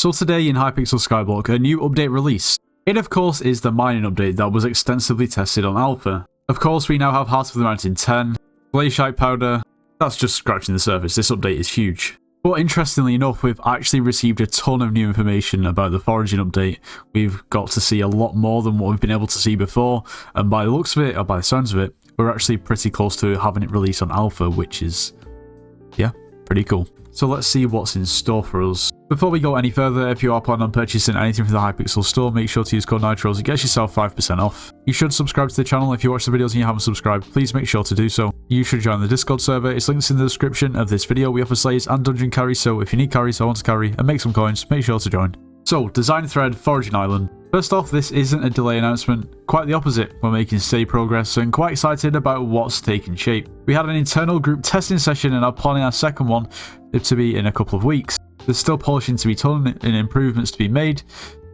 So today in Hypixel Skyblock, a new update released. It of course is the mining update that was extensively tested on alpha. Of course we now have Heart of the Mountain 10, glaciite powder. That's just scratching the surface, this update is huge. But interestingly enough, we've actually received a ton of new information about the Foraging update. We've got to see a lot more than what we've been able to see before, and by the looks of it, or by the sounds of it, we're actually pretty close to having it released on alpha, which is, yeah, pretty cool. So let's see what's in store for us. Before we go any further, if you are planning on purchasing anything from the Hypixel store, make sure to use code NITROS, it gets yourself 5% off. You should subscribe to the channel. If you watch the videos and you haven't subscribed, please make sure to do so. You should join the Discord server, it's linked in the description of this video. We offer slays and dungeon carries, so if you need carries or want to carry and make some coins, make sure to join. So, design thread, Foraging Island. First off, this isn't a delay announcement, quite the opposite. We're making steady progress and quite excited about what's taking shape. We had an internal group testing session and are planning our second one to be in a couple of weeks. There's still polishing to be done and improvements to be made,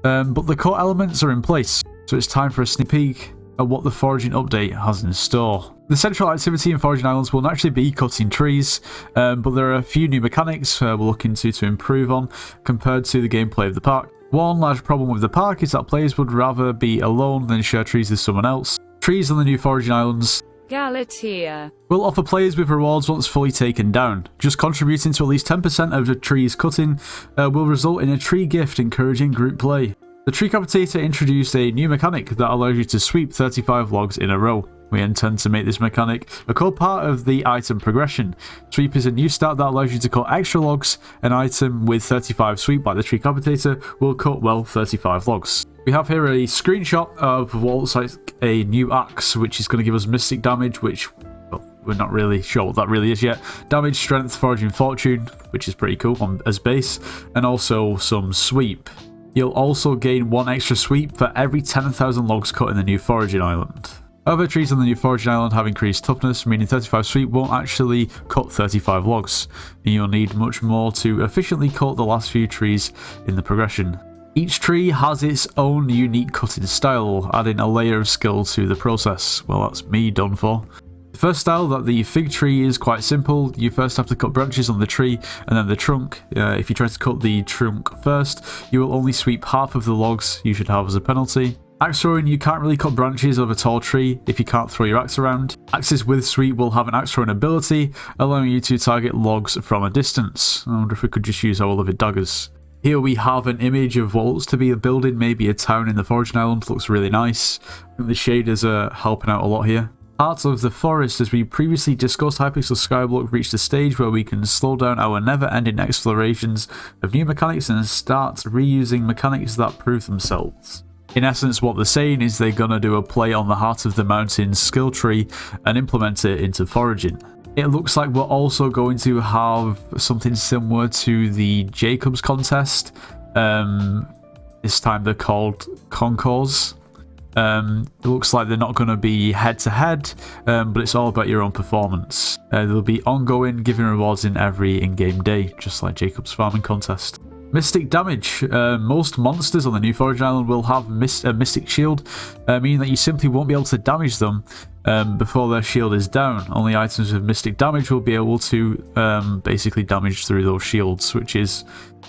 but the core elements are in place, so it's time for a sneak peek at what the Foraging update has in store. The central activity in Foraging Islands will naturally be cutting trees, but there are a few new mechanics we're looking to improve on compared to the gameplay of the park. One large problem with the park is that players would rather be alone than share trees with someone else. Trees on the new Foraging Islands Galatea will offer players with rewards once fully taken down. Just contributing to at least 10% of the trees cutting will result in a tree gift, encouraging group play. The tree competitor introduced a new mechanic that allows you to sweep 35 logs in a row. We intend to make this mechanic a core part of the item progression. Sweep is a new stat that allows you to cut extra logs. An item with 35 sweep by the tree competitor will cut, well, 35 logs. We have here a screenshot of what looks like a new axe, which is going to give us mystic damage, which, well, we're not really sure what that really is yet. Damage, strength, foraging, fortune, which is pretty cool as base, and also some sweep. You'll also gain 1 extra sweep for every 10,000 logs cut in the new Foraging Island. Other trees on the new Foraging Island have increased toughness, meaning 35 sweep won't actually cut 35 logs, and you'll need much more to efficiently cut the last few trees in the progression. Each tree has its own unique cutting style, adding a layer of skill to the process. Well, that's me done for. The first style, that the fig tree, is quite simple. You first have to cut branches on the tree and then the trunk. If you try to cut the trunk first, you will only sweep half of the logs you should have as a penalty. Axe throwing, you can't really cut branches of a tall tree if you can't throw your axe around. Axes with sweep will have an axe throwing ability, allowing you to target logs from a distance. I wonder if we could just use our beloved daggers. Here we have an image of what looks to be a building, maybe a town in the Foraging Island. Looks really nice. I think the shaders are helping out a lot here. Parts of the forest, as we previously discussed, Hypixel Skyblock reached a stage where we can slow down our never-ending explorations of new mechanics and start reusing mechanics that prove themselves. In essence, what they're saying is they're gonna do a play on the Heart of the Mountain skill tree and implement it into Foraging. It looks like we're also going to have something similar to the Jacobs contest. This time they're called Concours. It looks like they're not going to be head-to-head, but it's all about your own performance. There'll be ongoing giving rewards in every in-game day, just like Jacob's farming contest. Mystic damage. Most monsters on the new Foraging Island will have a mystic shield, meaning that you simply won't be able to damage them before their shield is down. Only items with mystic damage will be able to basically damage through those shields, which is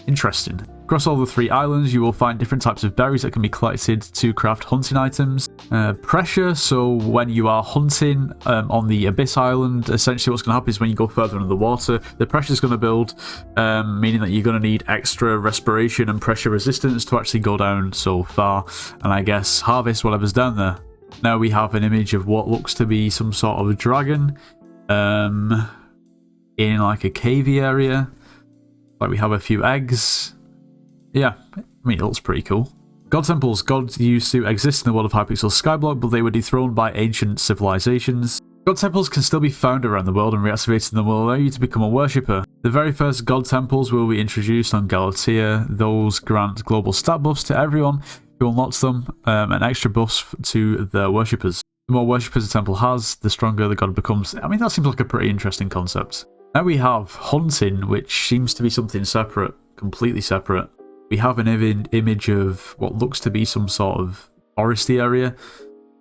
interesting. Across all the 3 islands, you will find different types of berries that can be collected to craft hunting items. Pressure, so when you are hunting on the Abyss Island, essentially what's going to happen is when you go further under the water, the pressure is going to build, meaning that you're going to need extra respiration and pressure resistance to actually go down so far, and I guess harvest whatever's down there. Now we have an image of what looks to be some sort of a dragon in like a cavey area. Like we have a few eggs. Yeah, I mean, it looks pretty cool. God temples. Gods used to exist in the world of Hypixel Skyblock, but they were dethroned by ancient civilizations. God temples can still be found around the world, and reactivating them will allow you to become a worshipper. The very first God temples will be introduced on Galatea. Those grant global stat buffs to everyone who unlocks them, and extra buffs to their worshippers. The more worshippers a temple has, the stronger the god becomes. I mean, that seems like a pretty interesting concept. Now we have hunting, which seems to be something separate, completely separate. We have an image of what looks to be some sort of foresty area.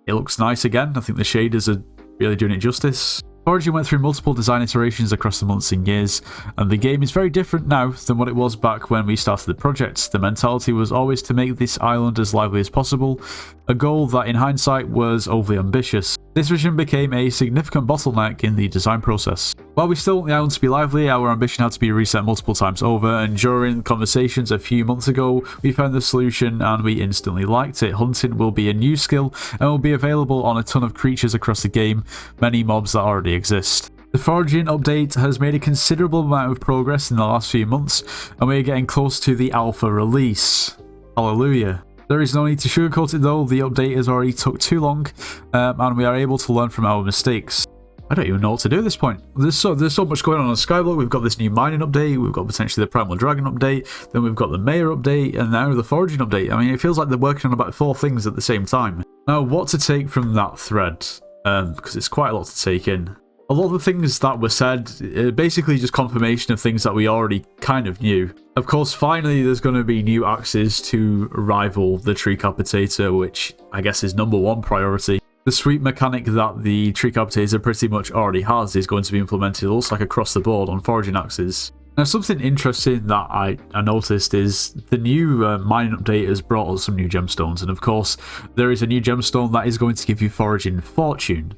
It looks nice again. I think the shaders are really doing it justice. Foraging went through multiple design iterations across the months and years, and the game is very different now than what it was back when we started the project. The mentality was always to make this island as lively as possible, a goal that in hindsight was overly ambitious. This vision became a significant bottleneck in the design process. While we still want the island to be lively, our ambition had to be reset multiple times over, and during conversations a few months ago, we found the solution and we instantly liked it. Hunting will be a new skill and will be available on a ton of creatures across the game, many mobs that already exist. The Foraging update has made a considerable amount of progress in the last few months, and we are getting close to the alpha release. Hallelujah. There is no need to sugarcoat it though, the update has already took too long, and we are able to learn from our mistakes. I don't even know what to do at this point. There's so much going on Skyblock. We've got this new mining update, we've got potentially the Primal Dragon update, then we've got the Mayor update, and now the Foraging update. I mean, it feels like they're working on about 4 things at the same time. Now, what to take from that thread? Because it's quite a lot to take in. A lot of the things that were said, basically just confirmation of things that we already kind of knew. Of course, finally there's going to be new axes to rival the Tree Capitator, which I guess is #1 priority. The sweet mechanic that the Tree Capitator pretty much already has is going to be implemented, looks like across the board on foraging axes. Now, something interesting that I noticed is the new mining update has brought us some new gemstones, and of course there is a new gemstone that is going to give you foraging fortune.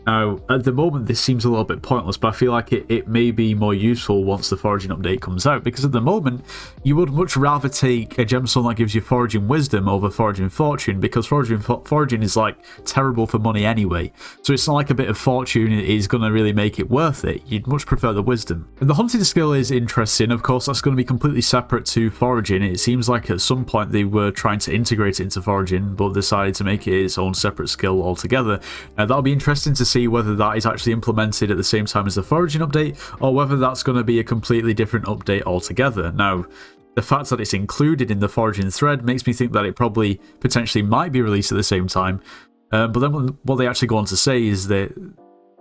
Now, at the moment this seems a little bit pointless, but I feel like it may be more useful once the foraging update comes out, because at the moment you would much rather take a gemstone that gives you foraging wisdom over foraging fortune, because foraging is like terrible for money anyway, so it's not like a bit of fortune is going to really make it worth it. You'd much prefer the wisdom. And the hunting skill is interesting. Of course, that's going to be completely separate to foraging. It seems like at some point they were trying to integrate it into foraging, but decided to make it its own separate skill altogether. Now, that'll be interesting to see whether that is actually implemented at the same time as the foraging update, or whether that's going to be a completely different update altogether. Now, the fact that it's included in the foraging thread makes me think that it probably potentially might be released at the same time, but then what they actually go on to say is that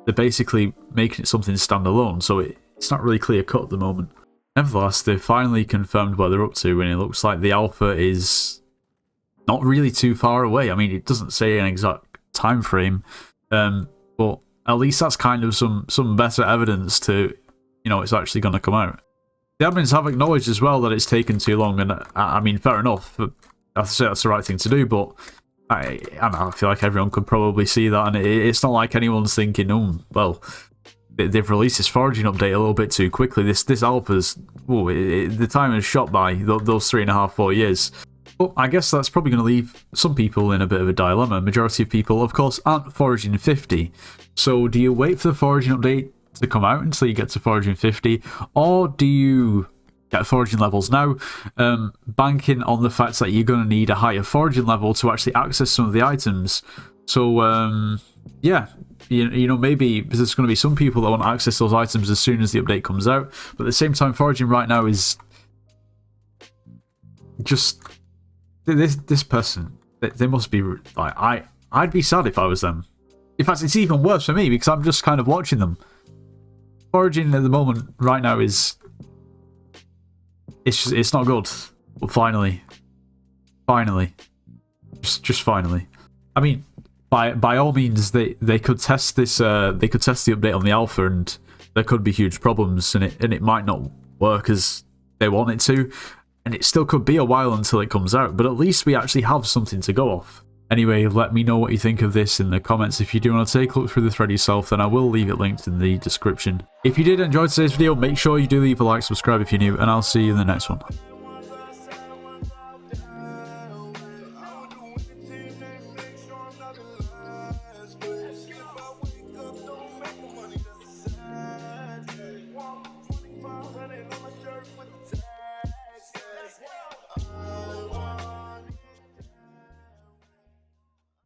they're basically making it something standalone, so it's not really clear cut at the moment. Nevertheless, they've finally confirmed what they're up to, and it looks like the alpha is not really too far away. I mean, it doesn't say an exact time frame, but at least that's kind of some better evidence to, you know, it's actually going to come out. The admins have acknowledged as well that it's taken too long, and I mean, fair enough. I have to say that's the right thing to do, but I don't know, I feel like everyone could probably see that, and it's not like anyone's thinking, oh, well, they've released this foraging update a little bit too quickly. This alpha's, the time is shot by those 3.5, 4 years. But I guess that's probably going to leave some people in a bit of a dilemma. Majority of people, of course, aren't foraging 50. So do you wait for the foraging update to come out until you get to foraging 50? Or do you get foraging levels now, banking on the fact that you're going to need a higher foraging level to actually access some of the items? So, yeah, you know, maybe there's going to be some people that want to access those items as soon as the update comes out. But at the same time, foraging right now is just... This person, they must be like, I'd be sad if I was them. In fact, it's even worse for me because I'm just kind of watching them. Foraging at the moment right now is it's not good. But finally, just finally. I mean, by all means, they could test this. They could test the update on the alpha, and there could be huge problems, and it might not work as they want it to. And it still could be a while until it comes out, but at least we actually have something to go off. Anyway, let me know what you think of this in the comments. If you do want to take a look through the thread yourself, then I will leave it linked in the description. If you did enjoy today's video, make sure you do leave a like, subscribe if you're new, and I'll see you in the next one.